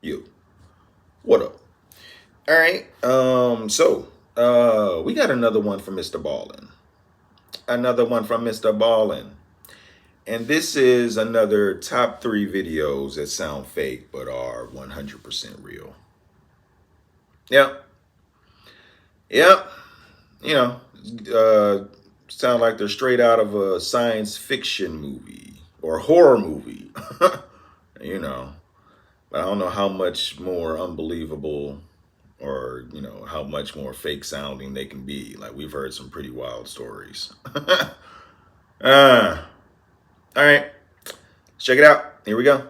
You. What up? All right. We got another one from MrBallen. Another one from MrBallen. And this is another top 3 videos that sound fake but are 100% real. Yep. You know, sound like they're straight out of a science fiction movie or horror movie. You know, but I don't know how much more unbelievable or, how much more fake sounding they can be. Like, we've heard some pretty wild stories. All right, let's check it out. Here we go.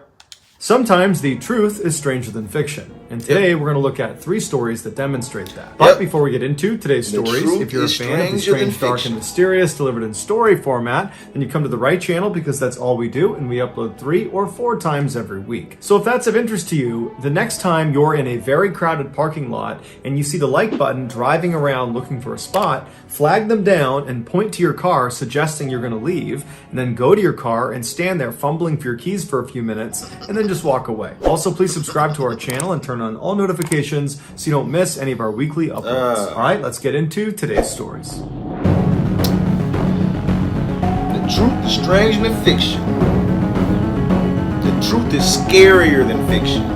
Sometimes the truth is stranger than fiction. And today we're going to look at 3 stories that demonstrate that. But before we get into today's stories, if you're a fan of the strange, dark, and mysterious delivered in story format, then you come to the right channel because that's all we do, and we upload 3 or 4 times every week. So if that's of interest to you, the next time you're in a very crowded parking lot and you see the like button driving around looking for a spot, flag them down and point to your car suggesting you're going to leave, and then go to your car and stand there fumbling for your keys for a few minutes, and then just walk away. Also, please subscribe to our channel and turn on all notifications so you don't miss any of our weekly uploads. All right, let's get into today's stories. The truth is stranger than fiction. The truth is scarier than fiction.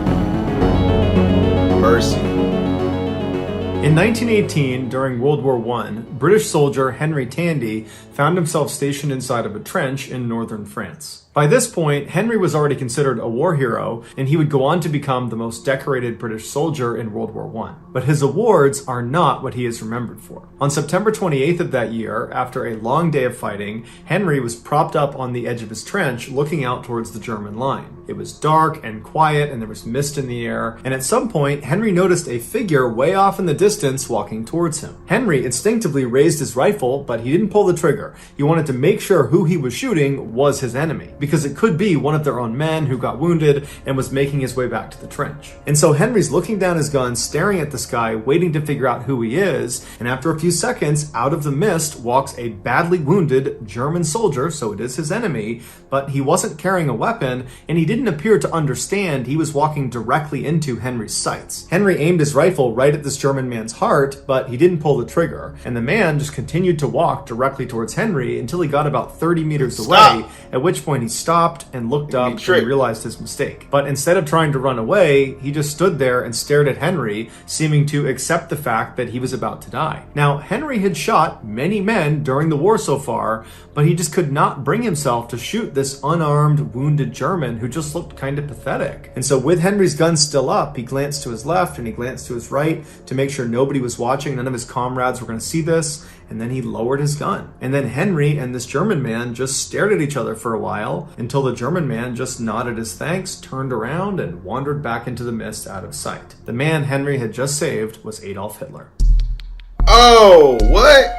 Mercy. In 1918, during World War I, British soldier Henry Tandy found himself stationed inside of a trench in northern France. By this point, Henry was already considered a war hero, and he would go on to become the most decorated British soldier in World War I. But his awards are not what he is remembered for. On September 28th of that year, after a long day of fighting, Henry was propped up on the edge of his trench looking out towards the German line. It was dark and quiet, and there was mist in the air, and at some point, Henry noticed a figure way off in the distance walking towards him. Henry instinctively raised his rifle, but he didn't pull the trigger. He wanted to make sure who he was shooting was his enemy, because it could be one of their own men who got wounded and was making his way back to the trench. And so Henry's looking down his gun, staring at the sky, waiting to figure out who he is, and after a few seconds, out of the mist walks a badly wounded German soldier, so it is his enemy, but he wasn't carrying a weapon, and he didn't appear to understand he was walking directly into Henry's sights. Henry aimed his rifle right at this German man's heart, but he didn't pull the trigger, and the man just continued to walk directly towards Henry until he got about 30 meters away, at which point he stopped and looked up and realized his mistake. But instead of trying to run away, he just stood there and stared at Henry, seeming to accept the fact that he was about to die. Now, Henry had shot many men during the war so far, but he just could not bring himself to shoot this unarmed, wounded German who just looked kind of pathetic. And so with Henry's gun still up, he glanced to his left and he glanced to his right to make sure nobody was watching, none of his comrades were going to see this, and then he lowered his gun. And then Henry and this German man just stared at each other for a while until the German man just nodded his thanks, turned around, and wandered back into the mist out of sight. The man Henry had just saved was Adolf Hitler. Oh, what?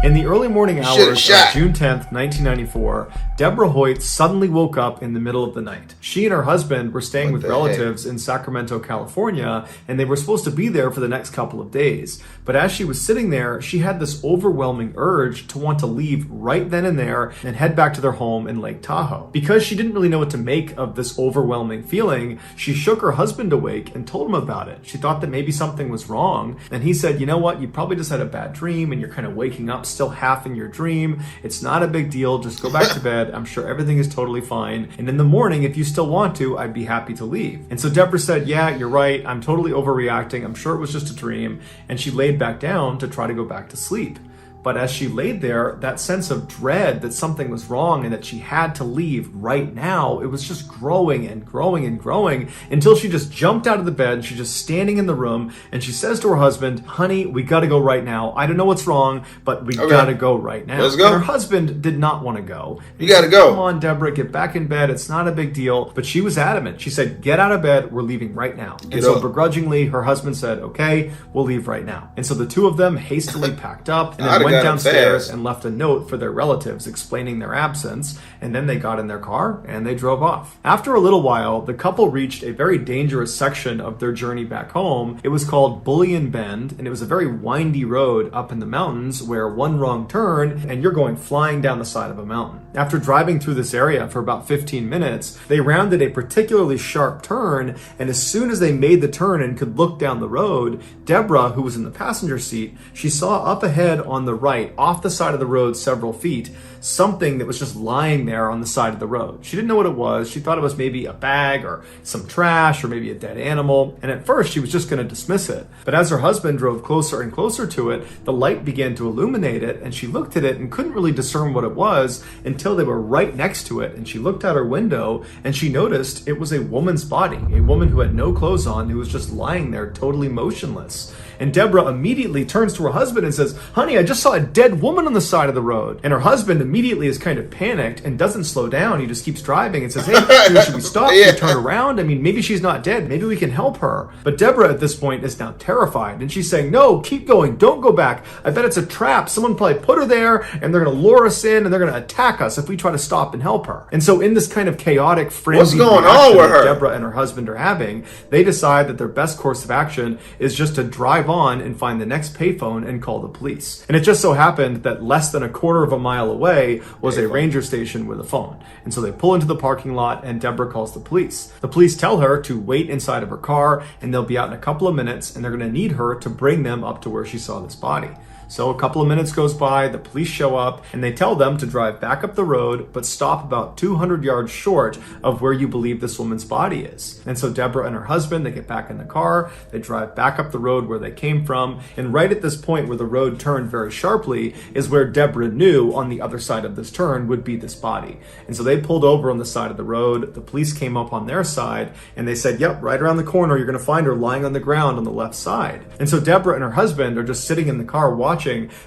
In the early morning hours of June 10th, 1994, Deborah Hoyt suddenly woke up in the middle of the night. She and her husband were staying with relatives in Sacramento, California, and they were supposed to be there for the next couple of days. But as she was sitting there, she had this overwhelming urge to want to leave right then and there and head back to their home in Lake Tahoe. Because she didn't really know what to make of this overwhelming feeling, she shook her husband awake and told him about it. She thought that maybe something was wrong, and he said, you know what, you probably just had a bad dream and you're kind of waking up still half in your dream. It's not a big deal. Just go back to bed. I'm sure everything is totally fine. And in the morning, if you still want to, I'd be happy to leave. And so Deborah said, yeah, you're right. I'm totally overreacting. I'm sure it was just a dream. And she laid back down to try to go back to sleep. But as she laid there, that sense of dread that something was wrong and that she had to leave right now, it was just growing and growing and growing until she just jumped out of the bed. She's just standing in the room and she says to her husband, honey, we got to go right now. I don't know what's wrong, but we got to go right now. Let's go. And her husband did not want to go. You got to go. Come on, Deborah, get back in bed. It's not a big deal. But she was adamant. She said, get out of bed. We're leaving right now. And so begrudgingly, her husband said, okay, we'll leave right now. And so the two of them hastily packed up and then went got downstairs fast. and left a note for their relatives explaining their absence, and then they got in their car and they drove off. After a little while, the couple reached a very dangerous section of their journey back home. It was called Bullion Bend, and it was a very windy road up in the mountains where one wrong turn and you're going flying down the side of a mountain. After driving through this area for about 15 minutes, they rounded a particularly sharp turn, and as soon as they made the turn and could look down the road, Deborah, who was in the passenger seat, she saw up ahead on the right, off the side of the road several feet, something that was just lying there on the side of the road. She didn't know what it was. She thought it was maybe a bag or some trash or maybe a dead animal. And at first she was just going to dismiss it. But as her husband drove closer and closer to it, the light began to illuminate it, and she looked at it and couldn't really discern what it was until they were right next to it. And she looked out her window and she noticed it was a woman's body, a woman who had no clothes on, who was just lying there totally motionless. And Deborah immediately turns to her husband and says, "Honey, I just saw a dead woman on the side of the road." And her husband immediately is kind of panicked and doesn't slow down. He just keeps driving and says, "Hey, should we stop? Should we turn around? I mean, maybe she's not dead. Maybe we can help her." But Deborah at this point is now terrified, and she's saying, "No, keep going. Don't go back. I bet it's a trap. Someone probably put her there, and they're going to lure us in, and they're going to attack us if we try to stop and help her." And so in this kind of chaotic frenzy What's going on with her? Deborah and her husband are having, they decide that their best course of action is just to drive on and find the next payphone and call the police. And it just so happened that less than a quarter of a mile away was a ranger station with a phone. And so they pull into the parking lot and Deborah calls the police. The police tell her to wait inside of her car and they'll be out in a couple of minutes, and they're going to need her to bring them up to where she saw this body. So a couple of minutes goes by, the police show up, and they tell them to drive back up the road, but stop about 200 yards short of where you believe this woman's body is. And so Deborah and her husband, they get back in the car, they drive back up the road where they came from, and right at this point where the road turned very sharply is where Deborah knew on the other side of this turn would be this body. And so they pulled over on the side of the road, the police came up on their side, and they said, "Yep, right around the corner, you're going to find her lying on the ground on the left side." And so Deborah and her husband are just sitting in the car watching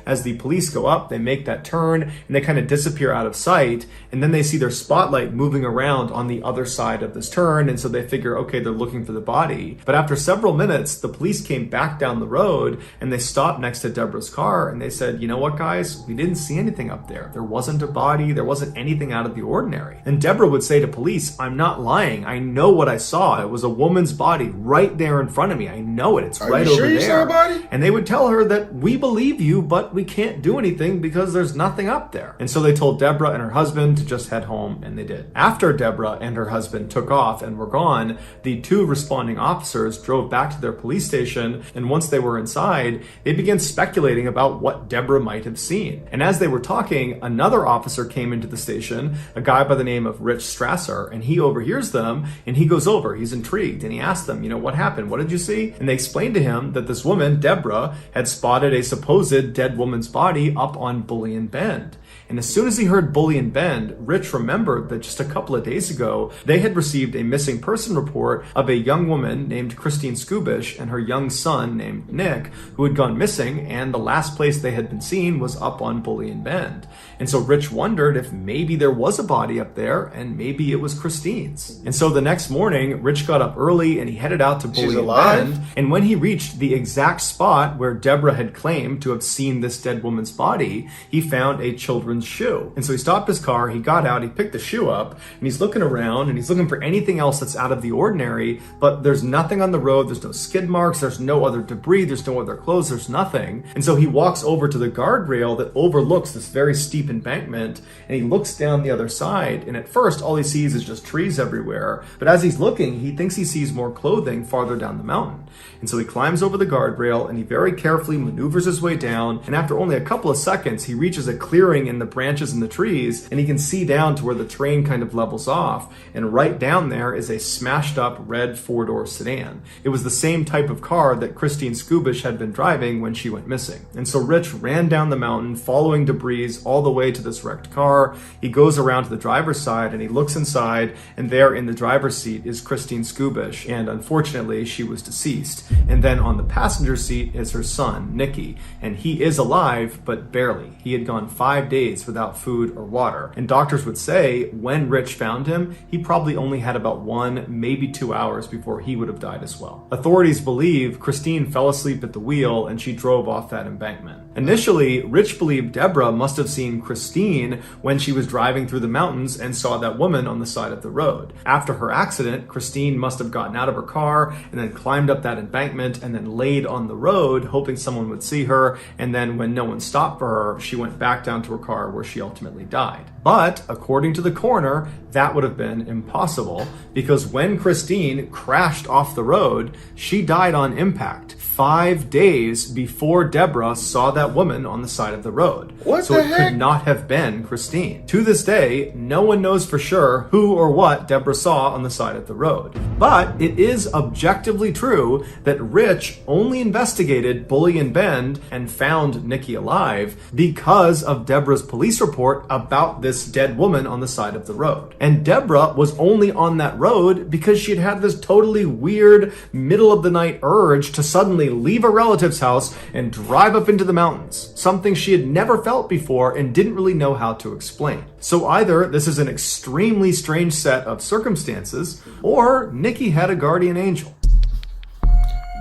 as the police go up, they make that turn, and they kind of disappear out of sight, and then they see their spotlight moving around on the other side of this turn, and so they figure, okay, they're looking for the body. But after several minutes, the police came back down the road, and they stopped next to Deborah's car, and they said, "You know what, guys? We didn't see anything up there. There wasn't a body. There wasn't anything out of the ordinary." And Deborah would say to police, "I'm not lying. I know what I saw. It was a woman's body right there in front of me. I know it. It's right over there." Are you sure you saw a body? And they would tell her that, "We believe you, but we can't do anything because there's nothing up there." And so they told Deborah and her husband to just head home, and they did. After Deborah and her husband took off and were gone, the two responding officers drove back to their police station, and once they were inside, they began speculating about what Deborah might have seen. And as they were talking, another officer came into the station, a guy by the name of Rich Strasser, and he overhears them, and he goes over. He's intrigued, and he asks them, "What happened? What did you see?" And they explained to him that this woman, Deborah, had spotted a supposed dead woman's body up on Bullion Bend. And as soon as he heard Bullion Bend, Rich remembered that just a couple of days ago, they had received a missing person report of a young woman named Christine Skubish and her young son named Nick, who had gone missing, and the last place they had been seen was up on Bullion Bend. And so Rich wondered if maybe there was a body up there, and maybe it was Christine's. And so the next morning, Rich got up early and he headed out to Bullion Bend. And when he reached the exact spot where Deborah had claimed to have seen this dead woman's body, he found a children's shoe. And so he stopped his car, he got out, he picked the shoe up, and he's looking around and he's looking for anything else that's out of the ordinary, but there's nothing on the road, there's no skid marks, there's no other debris, there's no other clothes, there's nothing. And so he walks over to the guardrail that overlooks this very steep embankment, and he looks down the other side, and at first all he sees is just trees everywhere, but as he's looking, he thinks he sees more clothing farther down the mountain. And so he climbs over the guardrail and he very carefully maneuvers his way down, and after only a couple of seconds, he reaches a clearing in the branches and the trees, and he can see down to where the terrain kind of levels off, and right down there is a smashed up red 4-door sedan. It was the same type of car that Christine Skubish had been driving when she went missing. And so Rich ran down the mountain, following debris all the way to this wrecked car. He goes around to the driver's side and he looks inside, and there in the driver's seat is Christine Skubish, and unfortunately she was deceased. And then on the passenger seat is her son, Nicky, and he is alive, but barely. He had gone 5 days without food or water. And doctors would say when Rich found him, he probably only had about 1, maybe 2 hours before he would have died as well. Authorities believe Christine fell asleep at the wheel and she drove off that embankment. Initially, Rich believed Deborah must have seen Christine when she was driving through the mountains and saw that woman on the side of the road. After her accident, Christine must have gotten out of her car and then climbed up that embankment and then laid on the road, hoping someone would see her. And then when no one stopped for her, she went back down to her car where she ultimately died. But according to the coroner, that would have been impossible because when Christine crashed off the road, she died on impact 5 days before Deborah saw that woman on the side of the road. So it could not have been Christine. To this day, no one knows for sure who or what Deborah saw on the side of the road. But it is objectively true that Rich only investigated Bully and Bend and found Nikki alive because of Deborah's police report about this dead woman on the side of the road. And Deborah was only on that road because she'd had this totally weird middle of the night urge to suddenly leave a relative's house and drive up into the mountains, something she had never felt before and didn't really know how to explain. So either this is an extremely strange set of circumstances, or Nikki had a guardian angel.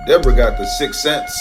Deborah got the sixth sense.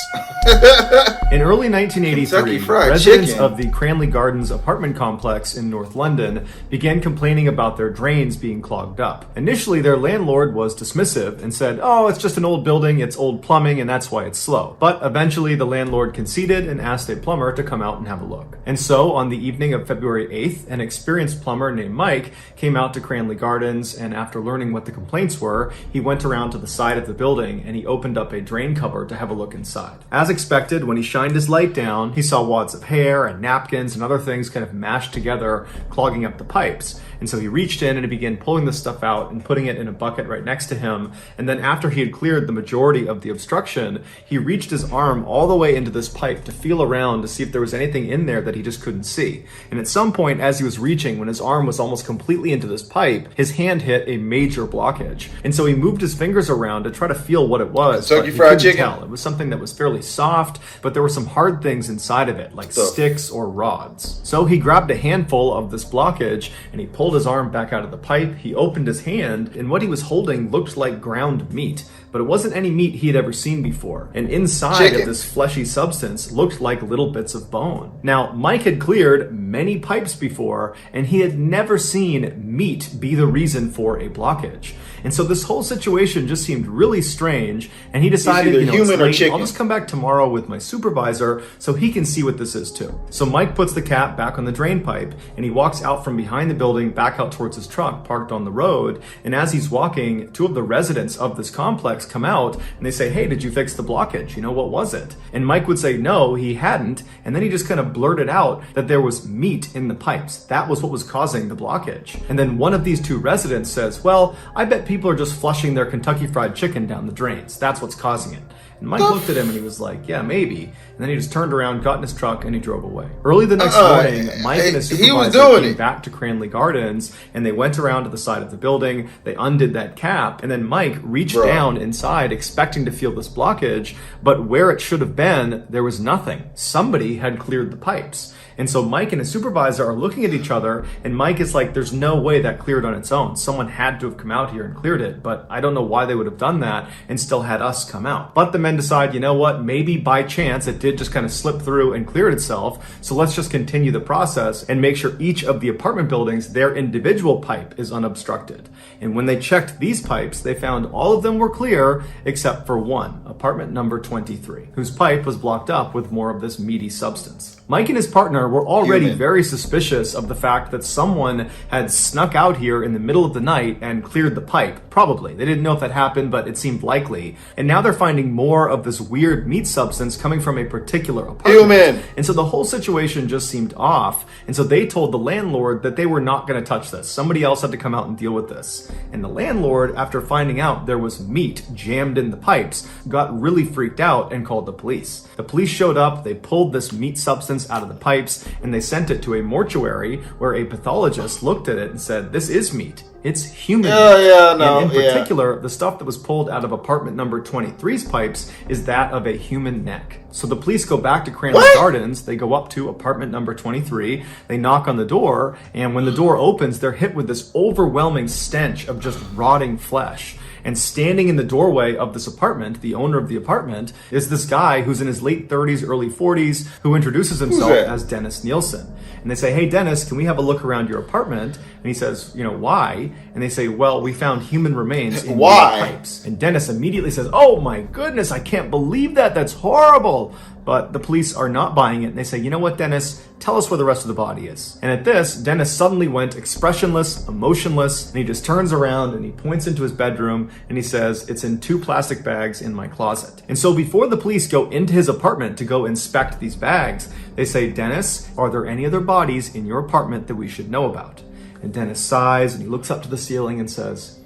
In early 1983, residents of the Cranley Gardens apartment complex in North London began complaining about their drains being clogged up. Initially, their landlord was dismissive and said, "Oh, it's just an old building, it's old plumbing, and that's why it's slow." But eventually, the landlord conceded and asked a plumber to come out and have a look. And so, on the evening of February 8th, an experienced plumber named Mike came out to Cranley Gardens, and after learning what the complaints were, he went around to the side of the building and he opened up a drain cover to have a look inside. As expected, when he shined his light down, he saw wads of hair and napkins and other things kind of mashed together, clogging up the pipes. And so he reached in and he began pulling this stuff out and putting it in a bucket right next to him. And then after he had cleared the majority of the obstruction, he reached his arm all the way into this pipe to feel around to see if there was anything in there that he just couldn't see. And at some point, as he was reaching, when his arm was almost completely into this pipe, his hand hit a major blockage. And so he moved his fingers around to try to feel what it was. Kentucky Fried Chicken. Tell. It was something that was fairly soft, but there were some hard things inside of it, like sticks or rods. So he grabbed a handful of this blockage and he pulled his arm back out of the pipe. He opened his hand, and what he was holding looked like ground meat, but it wasn't any meat he had ever seen before. And inside of this fleshy substance looked like little bits of bone. Now, Mike had cleared many pipes before, and he had never seen meat be the reason for a blockage. And so this whole situation just seemed really strange, and he decided, I'll just come back tomorrow with my supervisor so he can see what this is too. So Mike puts the cap back on the drain pipe, and he walks out from behind the building back out towards his truck parked on the road. And as he's walking, two of the residents of this complex come out and they say, "Hey, did you fix the blockage? What was it?" And Mike would say no, he hadn't. And then he just kind of blurted out that there was meat in the pipes. That was what was causing the blockage. And then one of these two residents says, "Well, I bet people are just flushing their Kentucky Fried Chicken down the drains. That's what's causing it." And Mike looked at him and he was like, "Yeah, maybe." And then he just turned around, got in his truck, and he drove away. Early the next morning, Mike and his supervisor came back to Cranley Gardens, and they went around to the side of the building. They undid that cap, and then Mike reached down inside, expecting to feel this blockage, but where it should have been, there was nothing. Somebody had cleared the pipes. And so Mike and his supervisor are looking at each other, and Mike is like, "There's no way that cleared on its own. Someone had to have come out here and cleared it, but I don't know why they would have done that and still had us come out." But the men decide, you know what, maybe by chance it did just kind of slip through and clear itself, so let's just continue the process and make sure each of the apartment buildings, their individual pipe is unobstructed. And when they checked these pipes, they found all of them were clear except for one, apartment number 23, whose pipe was blocked up with more of this meaty substance. Mike and his partner were already very suspicious of the fact that someone had snuck out here in the middle of the night and cleared the pipe. Probably. They didn't know if that happened, but it seemed likely. And now they're finding more of this weird meat substance coming from a particular apartment. And so the whole situation just seemed off. And so they told the landlord that they were not going to touch this. Somebody else had to come out and deal with this. And the landlord, after finding out there was meat jammed in the pipes, got really freaked out and called the police. The police showed up, they pulled this meat substance out of the pipes, and they sent it to a mortuary where a pathologist looked at it and said, "This is meat. It's human meat." And in particular, the stuff that was pulled out of apartment number 23's pipes is that of a human neck. So the police go back to Cranley Gardens. They go up to apartment number 23. They knock on the door, and when the door opens, they're hit with this overwhelming stench of just rotting flesh. And standing in the doorway of this apartment, the owner of the apartment, is this guy who's in his late 30s, early 40s, who introduces himself as Dennis Nielsen. And they say, "Hey, Dennis, can we have a look around your apartment?" And he says, "Why?" And they say, "Well, we found human remains in your pipes." And Dennis immediately says, "Oh my goodness, I can't believe that. That's horrible." But the police are not buying it. And they say, "You know what, Dennis? Tell us where the rest of the body is." And at this, Dennis suddenly went expressionless, emotionless, and he just turns around and he points into his bedroom and he says, "It's in 2 plastic bags in my closet." And so before the police go into his apartment to go inspect these bags, they say, "Dennis, are there any other bodies in your apartment that we should know about?" And Dennis sighs and he looks up to the ceiling and says,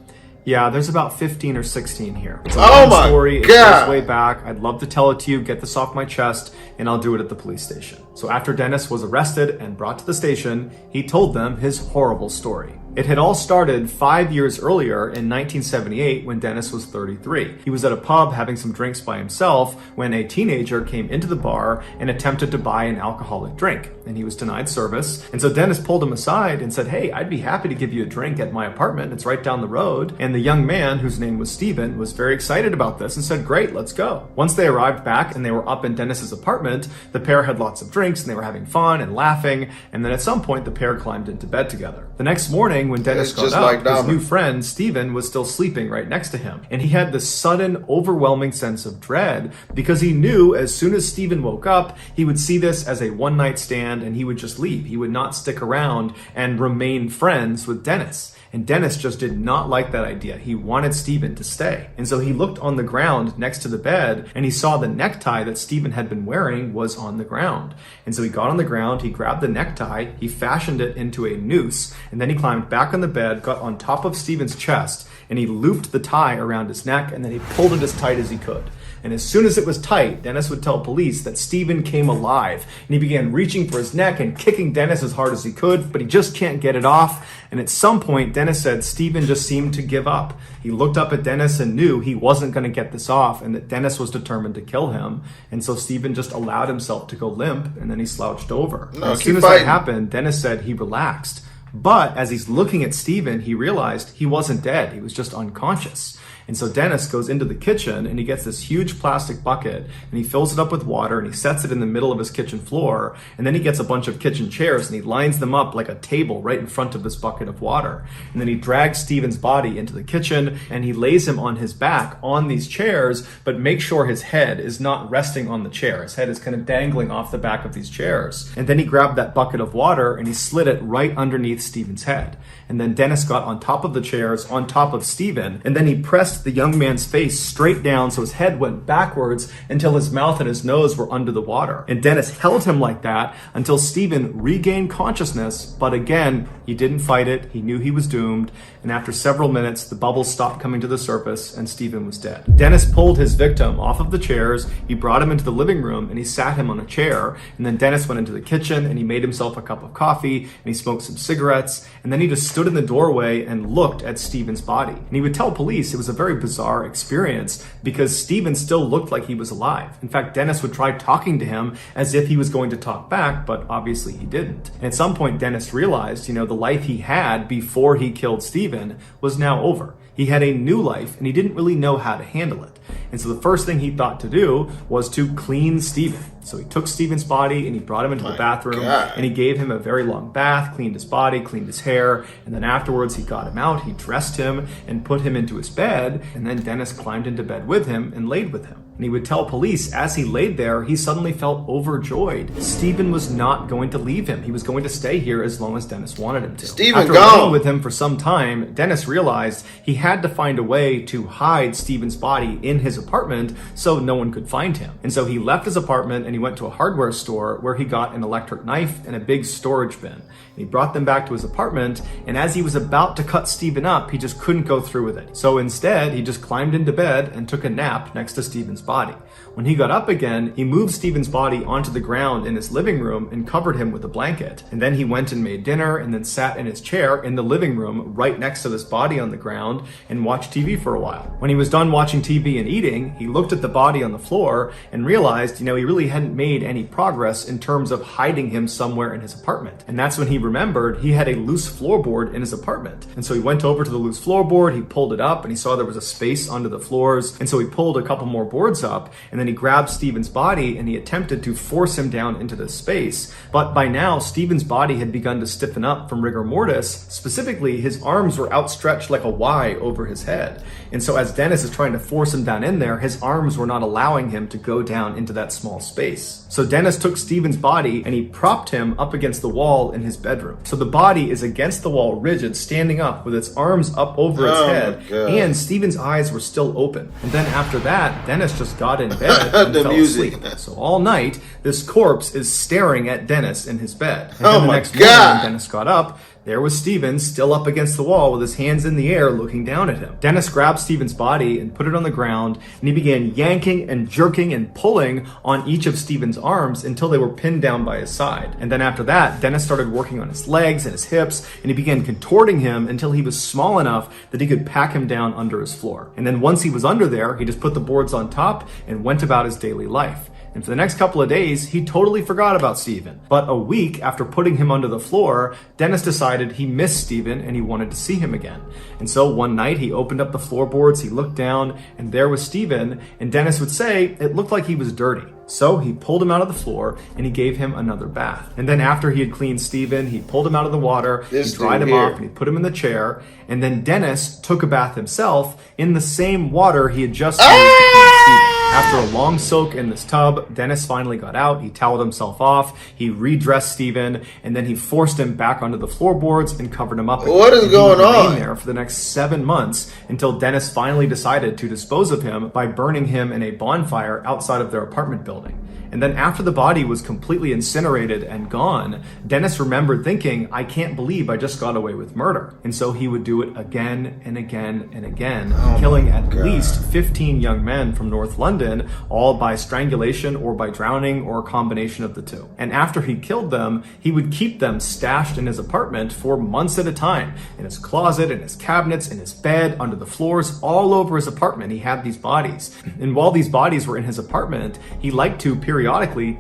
"Yeah, there's about 15 or 16 here. It's a long story. It goes way back. I'd love to tell it to you, get this off my chest, and I'll do it at the police station." So after Dennis was arrested and brought to the station, he told them his horrible story. It had all started 5 years earlier in 1978 when Dennis was 33. He was at a pub having some drinks by himself when a teenager came into the bar and attempted to buy an alcoholic drink, and he was denied service. And so Dennis pulled him aside and said, "Hey, I'd be happy to give you a drink at my apartment. It's right down the road." And the young man, whose name was Steven, was very excited about this and said, "Great, let's go." Once they arrived back and they were up in Dennis's apartment, the pair had lots of drinks and they were having fun and laughing. And then at some point, the pair climbed into bed together. The next morning, when Dennis got up, his new friend, Steven, was still sleeping right next to him. And he had this sudden, overwhelming sense of dread because he knew as soon as Steven woke up, he would see this as a one-night stand and he would just leave. He would not stick around and remain friends with Dennis. And Dennis just did not like that idea. He wanted Steven to stay. And so he looked on the ground next to the bed and he saw the necktie that Steven had been wearing was on the ground. And so he got on the ground, he grabbed the necktie, he fashioned it into a noose, and then he climbed back on the bed, got on top of Steven's chest, and he looped the tie around his neck, and then he pulled it as tight as he could. And as soon as it was tight, Dennis would tell police that Steven came alive. And he began reaching for his neck and kicking Dennis as hard as he could, but he just can't get it off. And at some point, Dennis said Steven just seemed to give up. He looked up at Dennis and knew he wasn't going to get this off and that Dennis was determined to kill him. And so Steven just allowed himself to go limp and then he slouched over. As soon as that happened, Dennis said he relaxed. But as he's looking at Steven, he realized he wasn't dead. He was just unconscious. And so Dennis goes into the kitchen and he gets this huge plastic bucket and he fills it up with water and he sets it in the middle of his kitchen floor. And then he gets a bunch of kitchen chairs and he lines them up like a table right in front of this bucket of water. And then he drags Steven's body into the kitchen and he lays him on his back on these chairs, but make sure his head is not resting on the chair. His head is kind of dangling off the back of these chairs. And then he grabbed that bucket of water and he slid it right underneath Steven's head. And then Dennis got on top of the chairs, on top of Steven, and then he pressed the young man's face straight down so his head went backwards until his mouth and his nose were under the water. And Dennis held him like that until Steven regained consciousness, but again, he didn't fight it. He knew he was doomed. And after several minutes, the bubbles stopped coming to the surface and Steven was dead. Dennis pulled his victim off of the chairs, he brought him into the living room and he sat him on a chair. And then Dennis went into the kitchen and he made himself a cup of coffee and he smoked some cigarettes. And then he just stood in the doorway and looked at Steven's body. And he would tell police it was a very bizarre experience because Steven still looked like he was alive. In fact, Dennis would try talking to him as if he was going to talk back, but obviously he didn't. And at some point, Dennis realized, the life he had before he killed Steven was now over. He had a new life and he didn't really know how to handle it. And so the first thing he thought to do was to clean Steven. So he took Steven's body and he brought him into the bathroom and he gave him a very long bath, cleaned his body, cleaned his hair. And then afterwards he got him out, he dressed him and put him into his bed. And then Dennis climbed into bed with him and laid with him. And he would tell police as he laid there, he suddenly felt overjoyed. Steven was not going to leave him. He was going to stay here as long as Dennis wanted him to. Steven, after laying with him for some time, Dennis realized he had to find a way to hide Steven's body in his apartment so no one could find him. And so he left his apartment and he went to a hardware store where he got an electric knife and a big storage bin. And he brought them back to his apartment, and as he was about to cut Steven up, he just couldn't go through with it. So instead, he just climbed into bed and took a nap next to Steven's body. When he got up again, he moved Stephen's body onto the ground in his living room and covered him with a blanket. And then he went and made dinner and then sat in his chair in the living room right next to this body on the ground and watched TV for a while. When he was done watching TV and eating, he looked at the body on the floor and realized, he really hadn't made any progress in terms of hiding him somewhere in his apartment. And that's when he remembered he had a loose floorboard in his apartment. And so he went over to the loose floorboard, he pulled it up, and he saw there was a space under the floors. And so he pulled a couple more boards up, and then he grabbed Stephen's body and he attempted to force him down into this space. But by now, Stephen's body had begun to stiffen up from rigor mortis. Specifically, his arms were outstretched like a Y over his head. And so as Dennis is trying to force him down in there, his arms were not allowing him to go down into that small space. So Dennis took Stephen's body and he propped him up against the wall in his bedroom. So the body is against the wall, rigid, standing up with its arms up over its head, and Stephen's eyes were still open. And then after that, Dennis just got in bed and fell asleep. So all night, this corpse is staring at Dennis in his bed. And then the next morning, when Dennis got up, there was Stephen still up against the wall with his hands in the air looking down at him. Dennis grabbed Stephen's body and put it on the ground, and he began yanking and jerking and pulling on each of Stephen's arms until they were pinned down by his side. And then after that, Dennis started working on his legs and his hips, and he began contorting him until he was small enough that he could pack him down under his floor. And then once he was under there, he just put the boards on top and went about his daily life. And for the next couple of days, he totally forgot about Stephen. But a week after putting him under the floor, Dennis decided he missed Stephen and he wanted to see him again. And so one night he opened up the floorboards, he looked down, and there was Stephen. And Dennis would say it looked like he was dirty. So he pulled him out of the floor and he gave him another bath. And then after he had cleaned Stephen, he pulled him out of the water, he dried him off, and he put him in the chair. And then Dennis took a bath himself in the same water he had just used to clean Stephen. After a long soak in this tub, Dennis finally got out, he toweled himself off, he redressed Stephen, and then he forced him back onto the floorboards and covered him up again. What is going on? He remained there for the next 7 months until Dennis finally decided to dispose of him by burning him in a bonfire outside of their apartment building. And then after the body was completely incinerated and gone, Dennis remembered thinking, I can't believe I just got away with murder. And so he would do it again and again and again, killing at least 15 young men from North London, all by strangulation or by drowning or a combination of the two. And after he killed them, he would keep them stashed in his apartment for months at a time, in his closet, in his cabinets, in his bed, under the floors, all over his apartment. He had these bodies. And while these bodies were in his apartment, he liked to periodically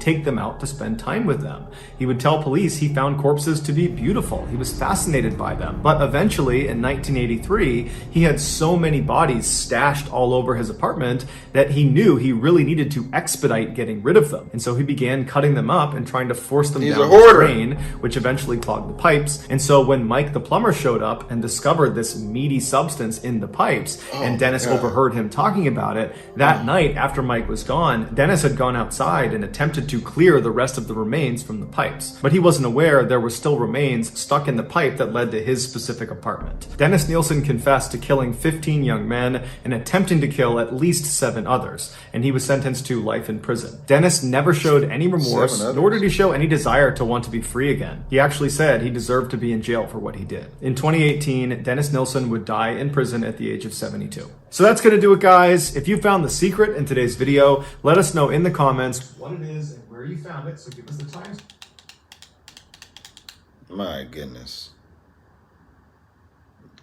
take them out to spend time with them. He would tell police he found corpses to be beautiful. He was fascinated by them. But eventually, in 1983, he had so many bodies stashed all over his apartment that he knew he really needed to expedite getting rid of them. And so he began cutting them up and trying to force them down the drain, which eventually clogged the pipes. And so when Mike the plumber showed up and discovered this meaty substance in the pipes, and Dennis overheard him talking about it, that night after Mike was gone, Dennis had gone outside and attempted to clear the rest of the remains from the pipes. But he wasn't aware there were still remains stuck in the pipe that led to his specific apartment. Dennis Nielsen confessed to killing 15 young men and attempting to kill at least 7 others, and he was sentenced to life in prison. Dennis never showed any remorse, nor did he show any desire to want to be free again. He actually said he deserved to be in jail for what he did. In 2018, Dennis Nielsen would die in prison at the age of 72. So that's going to do it, guys. If you found the secret in today's video, let us know in the comments what it is and where you found it. So give us the times. My goodness.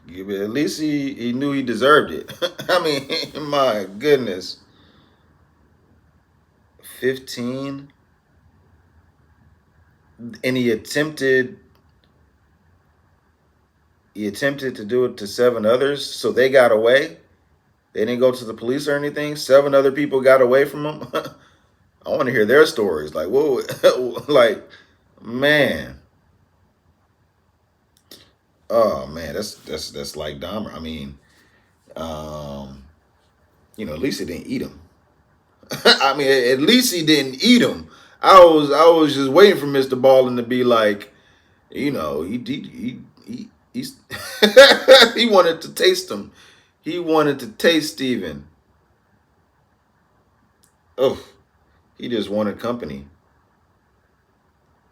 At least he knew he deserved it. I mean, my goodness. 15. And he attempted to do it to 7 others, so they got away. They didn't go to the police or anything. 7 other people got away from him. I want to hear their stories. Like, whoa, like, man. Oh man, that's like Dahmer. I mean, at least he didn't eat him. I mean, at least he didn't eat him. I was just waiting for MrBallen to be like, he he wanted to taste him. He wanted to taste Stephen. Oh, he just wanted company.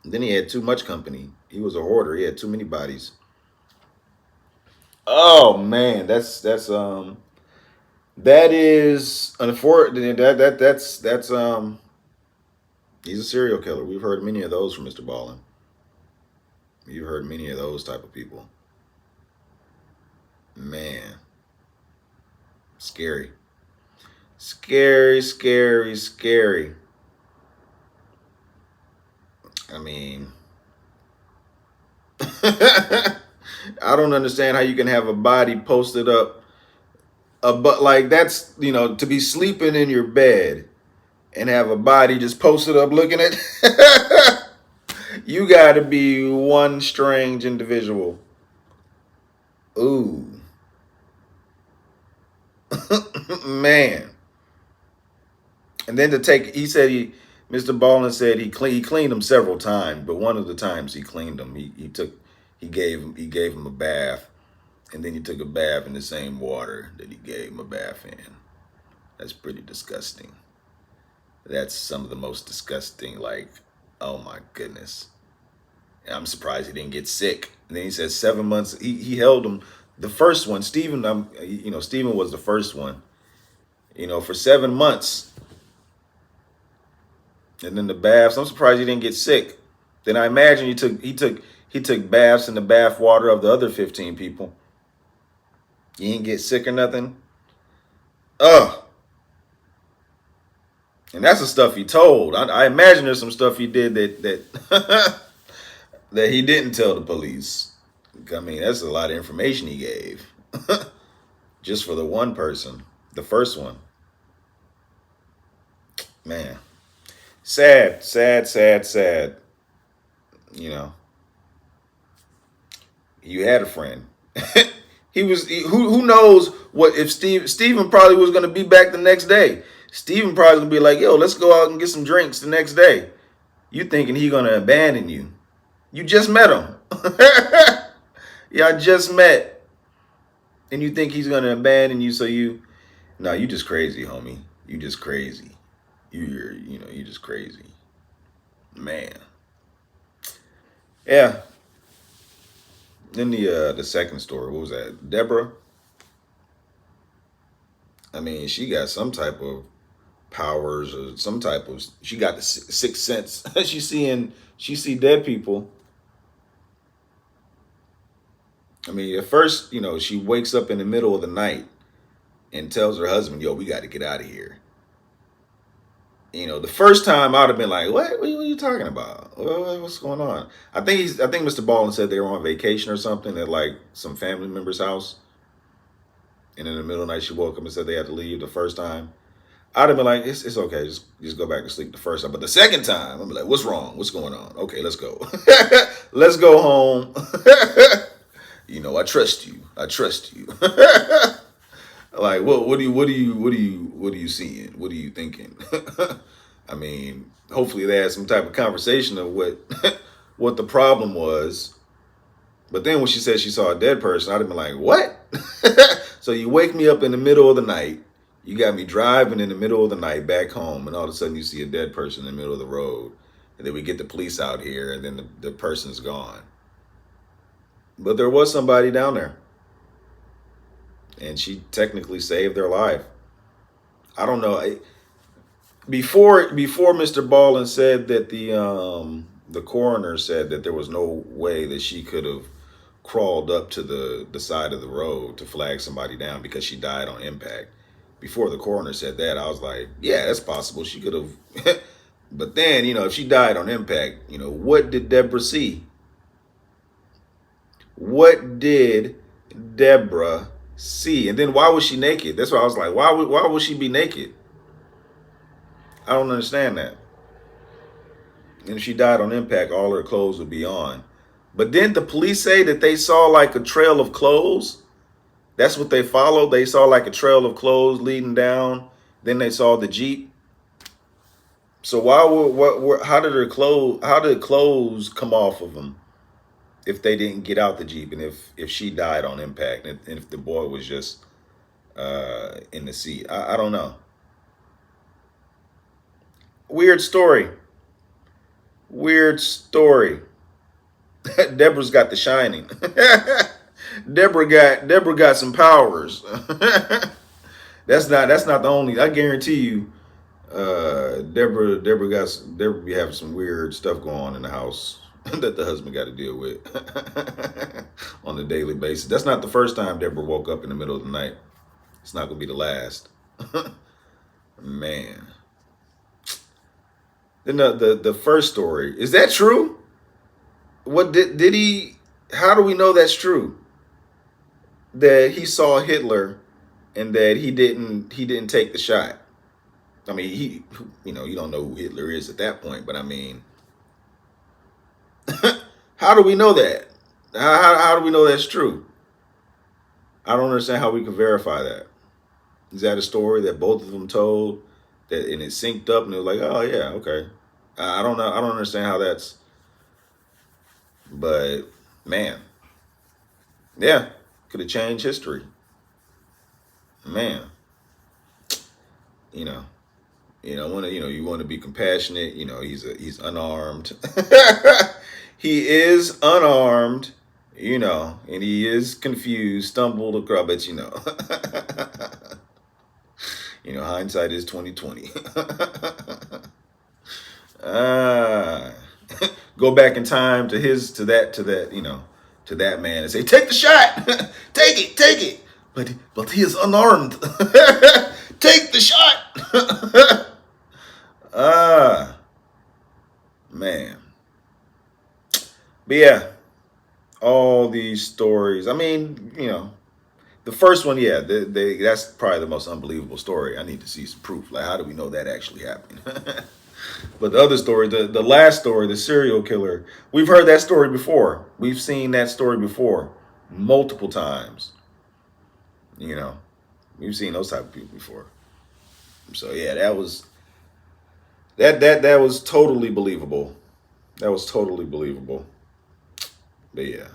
And then he had too much company. He was a hoarder. He had too many bodies. Oh man, that's That is unfortunate. That's he's a serial killer. We've heard many of those from Mr. Ballen. You've heard many of those type of people. Man, scary, scary, scary, scary. I mean, I don't understand how you can have a body posted up, but like that's to be sleeping in your bed and have a body just posted up looking at. You got to be one strange individual. Ooh, man. And then to take, he said Mr. Ballin said he cleaned him several times, but one of the times he cleaned him, he gave him a bath, and then he took a bath in the same water that he gave him a bath in. That's pretty disgusting. That's some of the most disgusting. Like, oh my goodness. And I'm surprised he didn't get sick. And then he said 7 months. He held him. The first one, Stephen. Stephen was the first one. For 7 months. And then the baths. I'm surprised he didn't get sick. Then I imagine he took baths in the bath water of the other 15 people. He didn't get sick or nothing. Ugh. And that's the stuff he told. I imagine there's some stuff he did that that he didn't tell the police. I mean, that's a lot of information he gave. Just for the one person, the first one. Man. Sad, sad, sad, sad. You had a friend. Who knows what if Steven probably was going to be back the next day. Steven probably going to be like, yo, let's go out and get some drinks the next day. You thinking he going to abandon you. You just met him. Y'all just met. And you think he's going to abandon you, so you just crazy, homie. You just crazy. You just crazy. Man. Yeah. Then the second story, what was that? Deborah. I mean, she got some type of powers or some type of. She got the sixth sense. She see dead people. I mean, at first, she wakes up in the middle of the night and tells her husband, "Yo, we got to get out of here." The first time I'd have been like, "What? What are you talking about? What's going on?" I think Mr. Baldwin said they were on vacation or something at like some family member's house, and in the middle of the night she woke up and said they had to leave the first time. I'd have been like, "It's okay, just go back to sleep the first time." But the second time, I'm like, "What's wrong? What's going on? Okay, let's go. Let's go home." I trust you. I trust you. Like, what are you seeing? What are you thinking? I mean, hopefully they had some type of conversation of what what the problem was. But then when she said she saw a dead person, I'd have been like, what? So you wake me up in the middle of the night. You got me driving in the middle of the night back home, and all of a sudden you see a dead person in the middle of the road. And then we get the police out here, and then the person's gone. But there was somebody down there. And she technically saved their life. I don't know. Before Mr. Ballin said that the coroner said that there was no way that she could have crawled up to the side of the road to flag somebody down because she died on impact. Before the coroner said that, I was like, yeah, that's possible. She could have. But then, if she died on impact, what did Deborah see? What did Deborah see? And then why was she naked? That's why I was like, why would she be naked? I don't understand that. And if she died on impact, all her clothes would be on. But didn't the police say that they saw like a trail of clothes? That's what they followed. They saw like a trail of clothes leading down. Then they saw the Jeep. So how did clothes come off of them if they didn't get out the Jeep, and if she died on impact, and if the boy was just in the seat? I don't know. Weird story. Weird story. Deborah's got the shining. Deborah got some powers. That's not the only. I guarantee you, Deborah be having some weird stuff going on in the house that the husband got to deal with on a daily basis. That's not the first time Deborah woke up in the middle of the night. It's not gonna be the last. Man. Then the first story, is that true? What did he? How do we know that's true? That he saw Hitler and that he didn't take the shot. I mean, you don't know who Hitler is at that point, but I mean, how do we know that? How do we know that's true? I don't understand how we can verify that. Is that a story that both of them told that and it synced up and it was like, oh yeah, okay. I don't know. I don't understand how that's. But man, yeah, could have changed history. Man, you know, you want to be compassionate. He's unarmed. He is unarmed. And he is confused, stumbled across. But hindsight is 2020. Ah, go back in time to that man and say, take the shot, take it. But he is unarmed. Take the shot. Ah, man. But yeah, all these stories. I mean, the first one, yeah, that's probably the most unbelievable story. I need to see some proof. Like, how do we know that actually happened? But the other story, the last story, the serial killer, we've heard that story before. We've seen that story before multiple times. We've seen those type of people before. So yeah, that was totally believable. That was totally believable. But yeah.